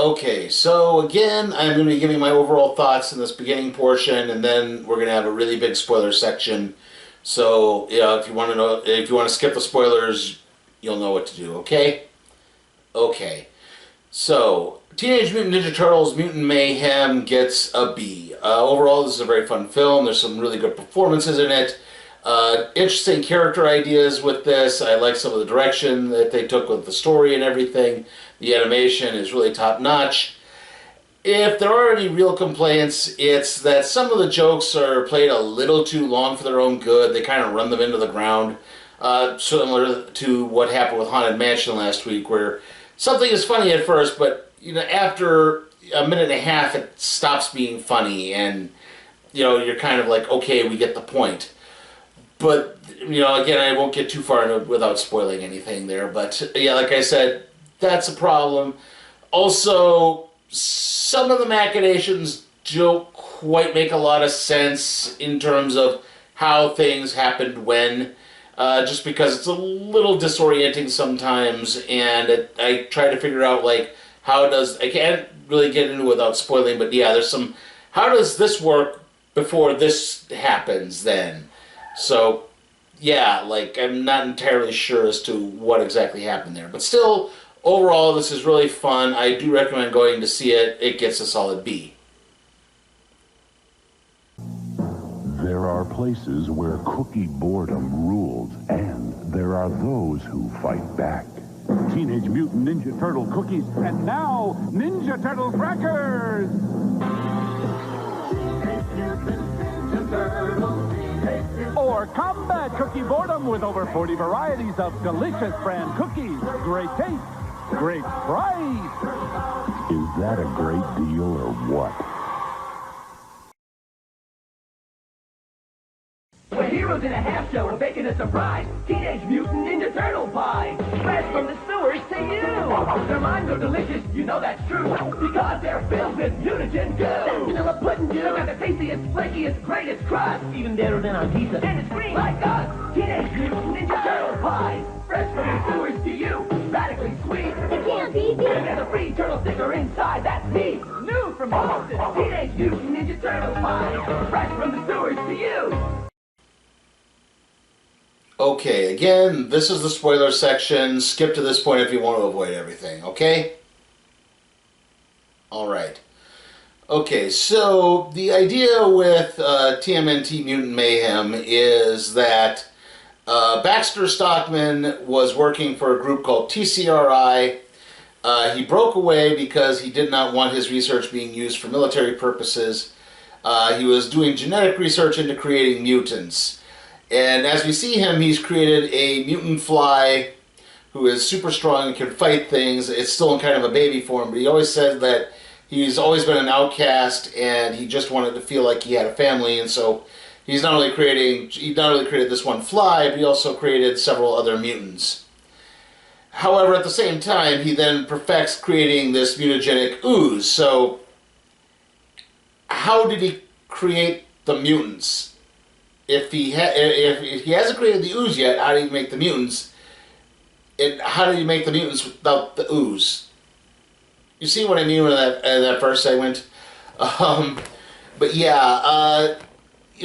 Okay, so again, I'm going to be giving my overall thoughts in this beginning portion, and then we're going to have a really big spoiler section. So, yeah, if you want to skip the spoilers, you'll know what to do. Okay. Okay. So, Teenage Mutant Ninja Turtles: Mutant Mayhem gets a B. Overall, this is a very fun film. There's some really good performances in it. Interesting character ideas with this. I like some of the direction that they took with the story and everything. The animation is really top-notch. If there are any real complaints, it's that some of the jokes are played a little too long for their own good. They kind of run them into the ground. Similar to what happened with Haunted Mansion last week, where something is funny at first, but after a minute and a half, it stops being funny, and you're kind of like, okay, we get the point. But again, I won't get too far into it without spoiling anything there. But yeah, like I said, that's a problem. Also, some of the machinations don't quite make a lot of sense in terms of how things happened when. Just because it's a little disorienting sometimes, and I try to figure out, like, I can't really get into it without spoiling, but yeah, there's some, how does this work before this happens then? So, yeah, like, I'm not entirely sure as to what exactly happened there. But still, overall, this is really fun. I do recommend going to see it. It gets a solid B. There are places where cookie boredom rules, and there are those who fight back. Teenage Mutant Ninja Turtle cookies, and now Ninja Turtle crackers! Or combat cookie boredom with over 40 varieties of delicious brand cookies. Great taste, great price. Is that a great deal or what? We're heroes in a half shell, we're baking a surprise. Teenage Mutant Ninja Turtle pie. Fresh from the sewers to you. Their minds are delicious, you know that's true. Because they're filled with mutagen goo. That vanilla pudding goo. Got the tastiest, flakiest, greatest crust. Even better than on pizza. And it's green like us. Teenage Mutant Ninja Turtle pie. Fresh from the sewers to you. Radically sweet. It can't be beat. And there's a free turtle sticker inside. That's me. New from Boston. Teenage Mutant Ninja Turtle pie. Fresh from the sewers to you. Okay, again, this is the spoiler section. Skip to this point if you want to avoid everything, okay? Alright. Okay, so the idea with TMNT Mutant Mayhem is that Baxter Stockman was working for a group called TCRI. He broke away because he did not want his research being used for military purposes. He was doing genetic research into creating mutants. And as we see him, he's created a mutant fly who is super strong and can fight things. It's still in kind of a baby form, but he always said that he's always been an outcast and he just wanted to feel like he had a family. And so he not only created this one fly, but he also created several other mutants. However, at the same time, he then perfects creating this mutagenic ooze. So how did he create the mutants? If he hasn't created the ooze yet, how do you make the mutants? And how do you make the mutants without the ooze? You see what I mean with that first segment? But yeah,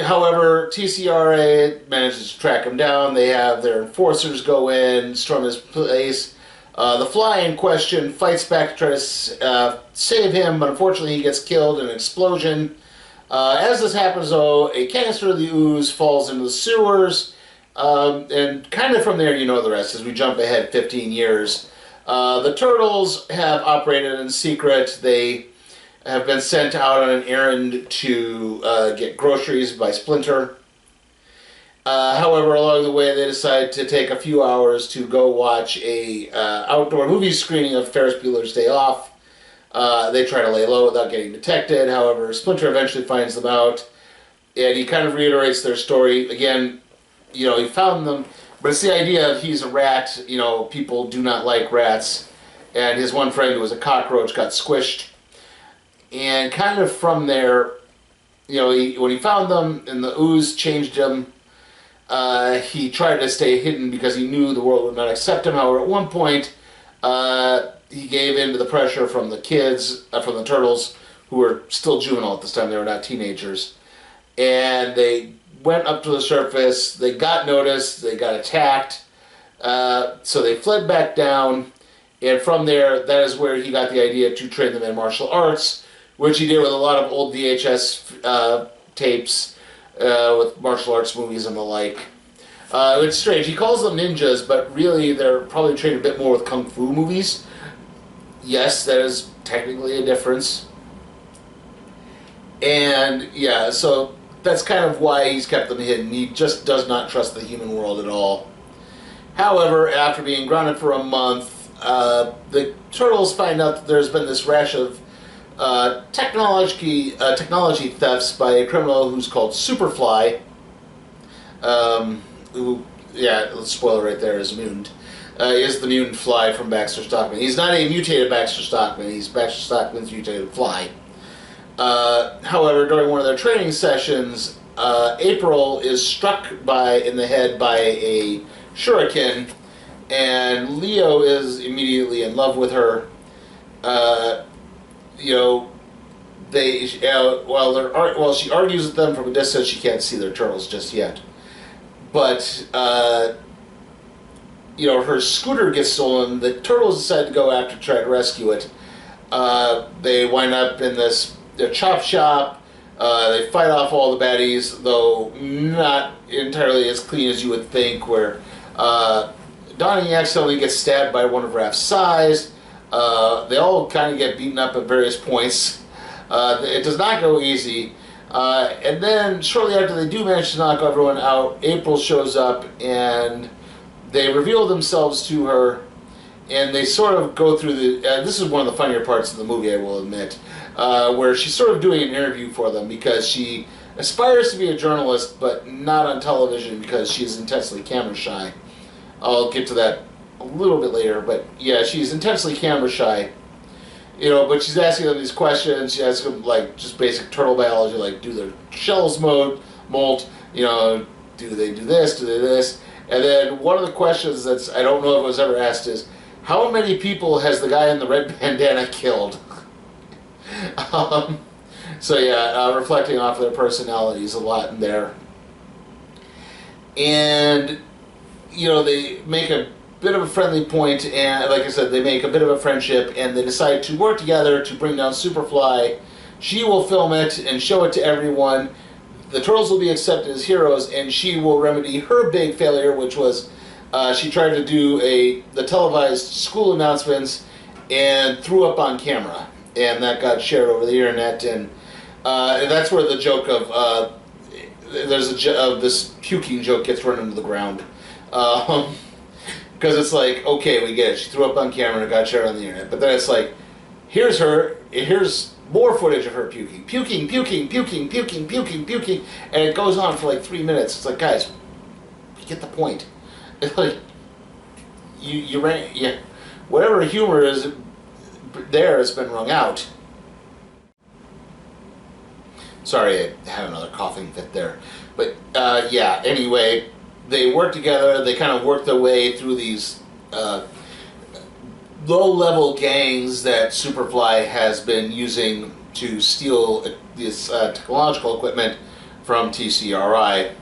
however, TCRA manages to track him down. They have their enforcers go in, storm his place. The fly in question fights back to try to save him, but unfortunately he gets killed in an explosion. As this happens, though, a canister of the ooze falls into the sewers, and kind of from there you know the rest as we jump ahead 15 years. The Turtles have operated in secret. They have been sent out on an errand to get groceries by Splinter. However, along the way they decide to take a few hours to go watch a outdoor movie screening of Ferris Bueller's Day Off. They try to lay low without getting detected. However, Splinter eventually finds them out, and he kind of reiterates their story. Again, he found them, but it's the idea of he's a rat. People do not like rats, and his one friend who was a cockroach got squished. And kind of from there, when he found them and the ooze changed him, he tried to stay hidden because he knew the world would not accept him. However, at one point, he gave in to the pressure from the kids, from the turtles, who were still juvenile at this time. They were not teenagers. And they went up to the surface. They got noticed. They got attacked. So they fled back down. And from there, that is where he got the idea to train them in martial arts, which he did with a lot of old VHS tapes with martial arts movies and the like. It's strange. He calls them ninjas, but really they're probably trained a bit more with kung fu movies. Yes, that is technically a difference. And yeah, so that's kind of why he's kept them hidden. He just does not trust the human world at all. However, after being grounded for a month, the turtles find out that there's been this rash of technology thefts by a criminal who's called Superfly. Who, yeah, spoiler right there, is a mutant. Is the mutant Fly from Baxter Stockman. He's not a mutated Baxter Stockman. He's Baxter Stockman's mutated Fly. However, during one of their training sessions, April is struck in the head by a shuriken, and Leo is immediately in love with her. While she argues with them from a distance, she can't see their turtles just yet. But her scooter gets stolen. The turtles decide to go after, try to rescue it. They wind up in this chop shop. They fight off all the baddies, though not entirely as clean as you would think, where Donnie accidentally gets stabbed by one of Raph's size. They all kind of get beaten up at various points. It does not go easy. And then shortly after they do manage to knock everyone out, April shows up and they reveal themselves to her, and they sort of go through the... this is one of the funnier parts of the movie, I will admit, where she's sort of doing an interview for them because she aspires to be a journalist, but not on television because she is intensely camera shy. I'll get to that a little bit later, but yeah, she's intensely camera shy. But she's asking them these questions. She asks them, like, just basic turtle biology, like, do their shells molt? Do they do this? Do they this? And then one of the questions that's, I don't know if it was ever asked, is, how many people has the guy in the red bandana killed? So yeah, reflecting off their personalities a lot in there. And, they make a bit of a friendly point, and like I said, they make a bit of a friendship, and they decide to work together to bring down Superfly. She will film it and show it to everyone. The turtles will be accepted as heroes, and she will remedy her big failure, which was she tried to do the televised school announcements and threw up on camera, and that got shared over the internet, and that's where the joke of this puking joke gets run into the ground. Because it's like, okay, we get it. She threw up on camera and it got shared on the internet. But then it's like, here's more footage of her puking. Puking, and it goes on for like 3 minutes. It's like, guys, you get the point. It's like, whatever humor is there has been wrung out. Sorry, I had another coughing fit there. But, yeah, anyway... They work together. They kind of work their way through these low-level gangs that Superfly has been using to steal this technological equipment from TCRI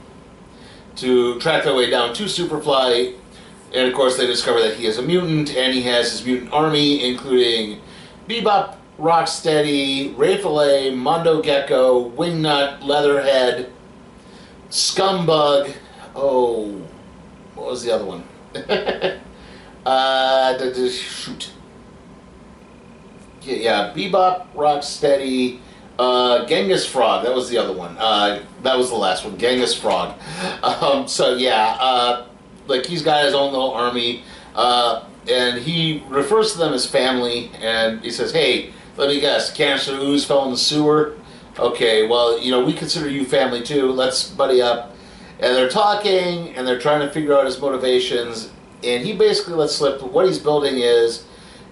to track their way down to Superfly. And of course, they discover that he is a mutant, and he has his mutant army, including Bebop, Rocksteady, Ray Mondo Gecko, Wingnut, Leatherhead, Scumbug. Oh, what was the other one? Shoot. Yeah, Bebop, Rocksteady, Genghis Frog. That was the other one. That was the last one, Genghis Frog. So yeah, like he's got his own little army, and he refers to them as family, and he says, hey, let me guess, Canister Ooze fell in the sewer? Okay, well, we consider you family too. Let's buddy up. And they're talking, and they're trying to figure out his motivations, and he basically lets slip what he's building is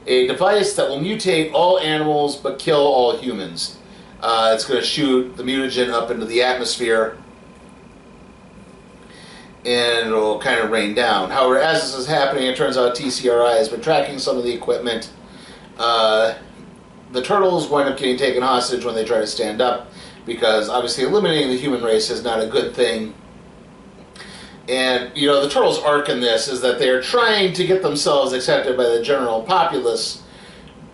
a device that will mutate all animals but kill all humans. It's going to shoot the mutagen up into the atmosphere, and it'll kind of rain down. However, as this is happening, it turns out TCRI has been tracking some of the equipment, The turtles wind up getting taken hostage when they try to stand up, because obviously eliminating the human race is not a good thing. And, you know, the turtles' arc in this is that they're trying to get themselves accepted by the general populace,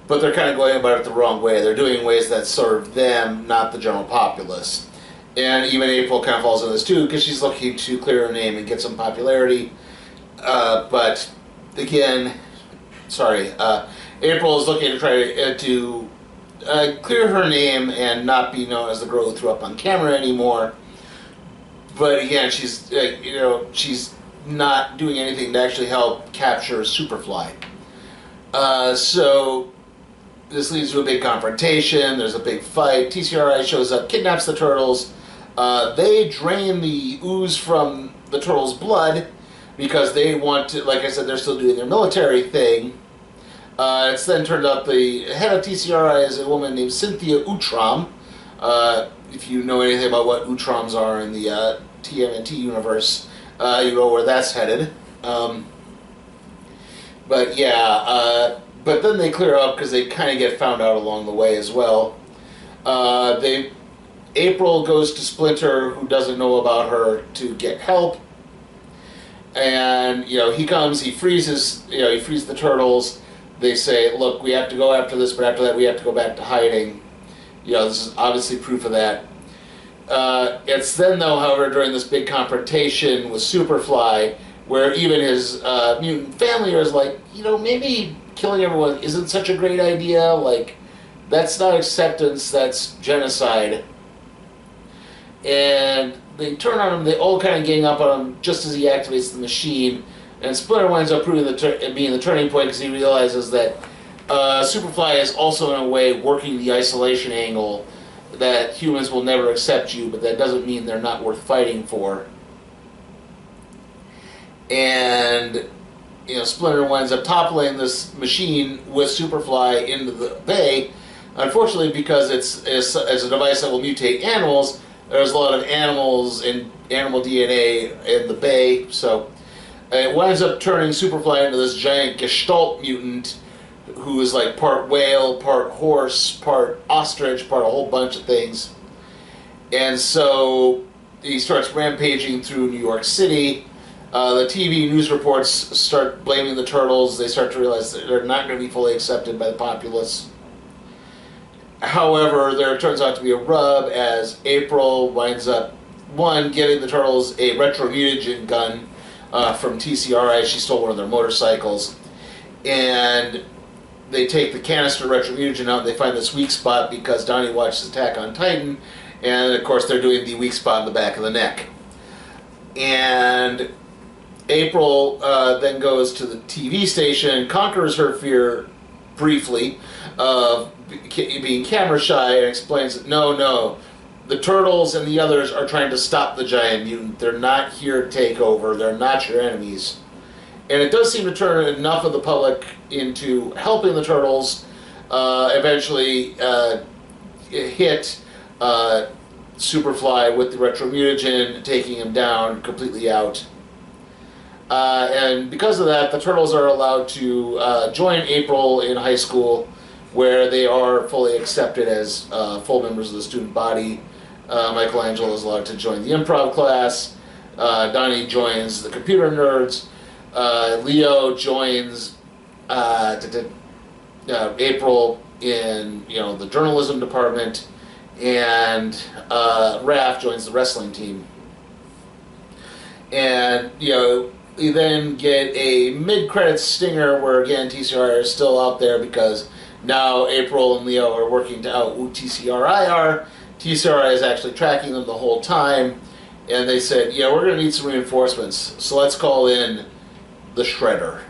but they're kind of going about it the wrong way. They're doing ways that serve them, not the general populace. And even April kind of falls into this too, because she's looking to clear her name and get some popularity. But again, April is looking to try to clear her name and not be known as the girl who threw up on camera anymore. But again, she's she's not doing anything to actually help capture Superfly. So this leads to a big confrontation. There's a big fight. TCRI shows up, kidnaps the turtles. They drain the ooze from the turtles' blood because they want to, like I said, they're still doing their military thing. It's then turned out the head of TCRI is a woman named Cynthia Utram. If you know anything about what Utrams are in the TMNT universe, you know where that's headed. But yeah, but then they clear up because they kind of get found out along the way as well. April goes to Splinter, who doesn't know about her, to get help. And, you know, he comes, he frees the turtles. They say, look, we have to go after this, but after that we have to go back to hiding. You know, this is obviously proof of that. It's then, though, however, during this big confrontation with Superfly, where even his mutant family is like, you know, maybe killing everyone isn't such a great idea. Like, that's not acceptance, that's genocide. And they turn on him, they all kind of gang up on him just as he activates the machine. And Splinter winds up proving being the turning point because he realizes that Superfly is also, in a way, working the isolation angle, that humans will never accept you, but that doesn't mean they're not worth fighting for. And, you know, Splinter winds up toppling this machine with Superfly into the bay. Unfortunately, because it's a device that will mutate animals, there's a lot of animals and animal DNA in the bay, so it winds up turning Superfly into this giant Gestalt mutant who is like part whale, part horse, part ostrich, part a whole bunch of things. And so he starts rampaging through New York City. The TV news reports start blaming the turtles. They start to realize that they're not going to be fully accepted by the populace. However, there turns out to be a rub, as April winds up, giving the turtles a retro-mutagen gun from TCRI. She stole one of their motorcycles. And they take the canister retro-mutagen out, and they find this weak spot because Donnie watches Attack on Titan, and of course they're doing the weak spot in the back of the neck. And April then goes to the TV station, conquers her fear briefly of being camera shy, and explains that no, the turtles and the others are trying to stop the giant mutant. They're not here to take over. They're not your enemies. And it does seem to turn enough of the public into helping the turtles eventually hit Superfly with the retro-mutagen, taking him down, completely out. And because of that, the turtles are allowed to join April in high school, where they are fully accepted as full members of the student body. Michelangelo is allowed to join the improv class. Donnie joins the computer nerds. Leo joins April in the journalism department, and Raph joins the wrestling team. And you then get a mid-credits stinger where again TCRI is still out there because now April and Leo are working to out who TCRI are. TCRI is actually tracking them the whole time, and they said, we're going to need some reinforcements, so let's call in the Shredder.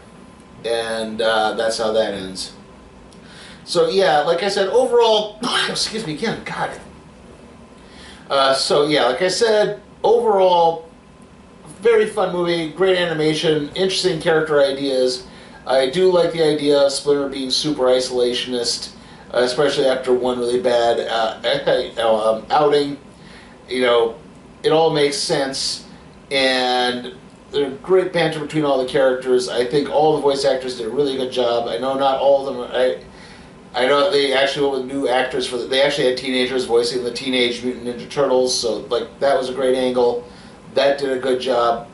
And that's how that ends. So yeah, like I said, overall, excuse me again, God. So yeah, like I said, overall, very fun movie, great animation, interesting character ideas. I do like the idea of Splinter being super isolationist, especially after one really bad outing. It all makes sense, and there's great banter between all the characters. I think all the voice actors did a really good job. I know not all of them. I know they actually went with new actors for they actually had teenagers voicing the Teenage Mutant Ninja Turtles, so like that was a great angle. That did a good job.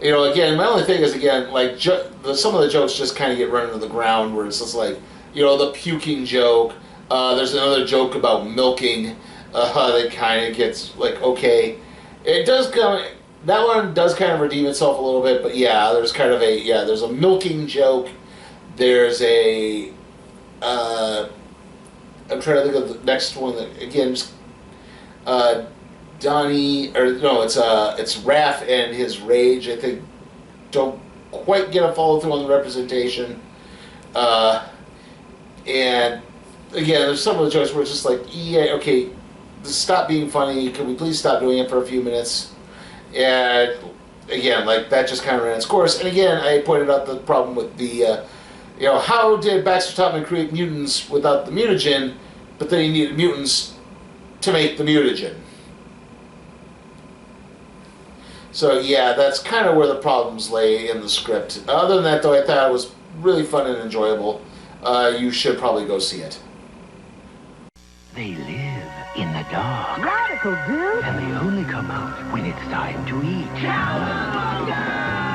You know, again, my only thing is, again, like some of the jokes just kind of get run into the ground, where it's just like, you know, the puking joke. There's another joke about milking that kind of gets like, okay, it does kind of, that one does kind of redeem itself a little bit, but yeah, there's kind of a there's a milking joke. There's a I'm trying to think of the next one that again, just, Donnie, or no, it's Raph and his rage. I think don't quite get a follow through on the representation, and again, there's some of the jokes where it's just like, yeah, okay, stop being funny. Can we please stop doing it for a few minutes? And again, like that just kind of ran its course. And again, I pointed out the problem with the, you know, how did Baxter Topman create mutants without the mutagen, but then he needed mutants to make the mutagen? So yeah, that's kind of where the problems lay in the script. Other than that, though, I thought it was really fun and enjoyable. You should probably go see it. They live in the dark. Radical, dude! And they only come out when it's time to eat.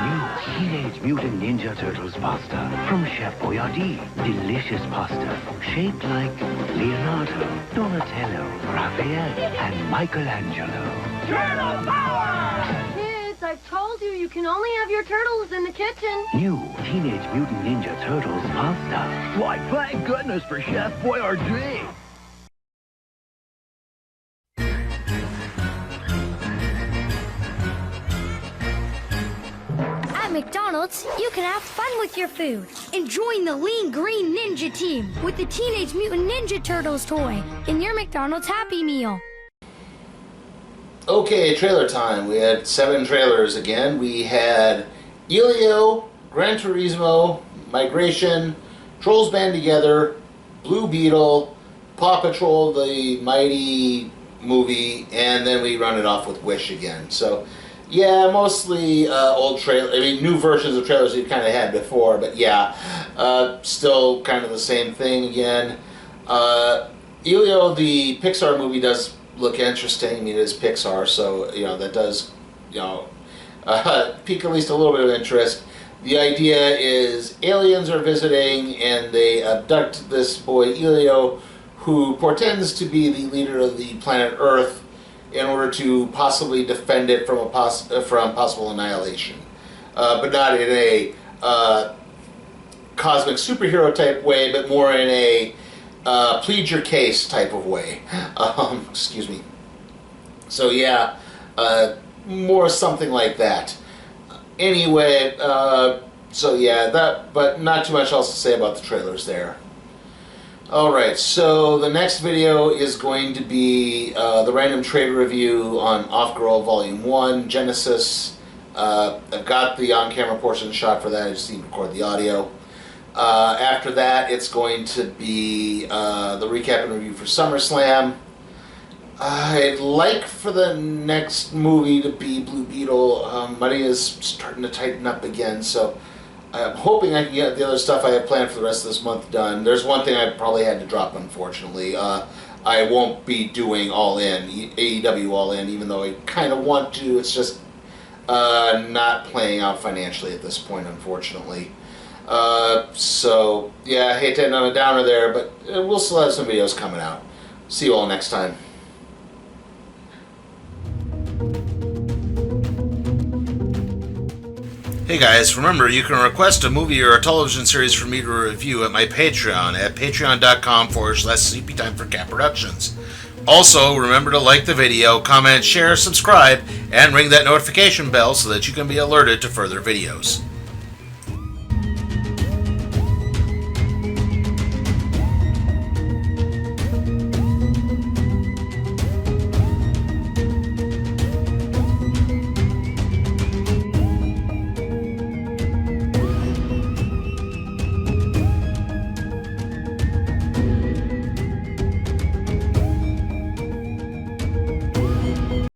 New Teenage Mutant Ninja Turtles pasta from Chef Boyardee. Delicious pasta shaped like Leonardo, Donatello, Raphael, and Michelangelo. Turtle power! Kids, I've told you, you can only have your turtles in the kitchen. New Teenage Mutant Ninja Turtles pasta. Why, thank goodness for Chef Boyardee! At McDonald's, you can have fun with your food and join the Lean Green Ninja Team with the Teenage Mutant Ninja Turtles toy in your McDonald's Happy Meal. Okay, trailer time. We had 7 trailers again. We had Elio, Gran Turismo, Migration, Trolls Band Together, Blue Beetle, Paw Patrol, the Mighty movie, and then we run it off with Wish again. So, yeah, mostly old trailer. I mean, new versions of trailers we've kind of had before, but yeah, still kind of the same thing again. Elio, the Pixar movie, does look interesting. I mean, it is Pixar, so you know that does, you know, pique at least a little bit of interest. The idea is aliens are visiting and they abduct this boy Elio, who portends to be the leader of the planet Earth, in order to possibly defend it from possible annihilation, but not in a cosmic superhero type way, but more in a plead your case type of way. Excuse me. So yeah, more something like that. Anyway, so yeah, that, but not too much else to say about the trailers there. Alright, so the next video is going to be the random trailer review on Off Girl Volume 1, Genesis. I've got the on-camera portion shot for that, I just need to record the audio. After that, it's going to be the recap and review for SummerSlam. I'd like for the next movie to be Blue Beetle. Money is starting to tighten up again, so I'm hoping I can get the other stuff I have planned for the rest of this month done. There's one thing I probably had to drop, unfortunately. I won't be doing All In, AEW All In, even though I kind of want to. It's just not playing out financially at this point, unfortunately. So, yeah, I hate to end on a downer there, but we'll still have some videos coming out. See you all next time. Hey guys, remember you can request a movie or a television series for me to review at my Patreon at patreon.com/CPTimeForCat Productions. Also, remember to like the video, comment, share, subscribe, and ring that notification bell so that you can be alerted to further videos.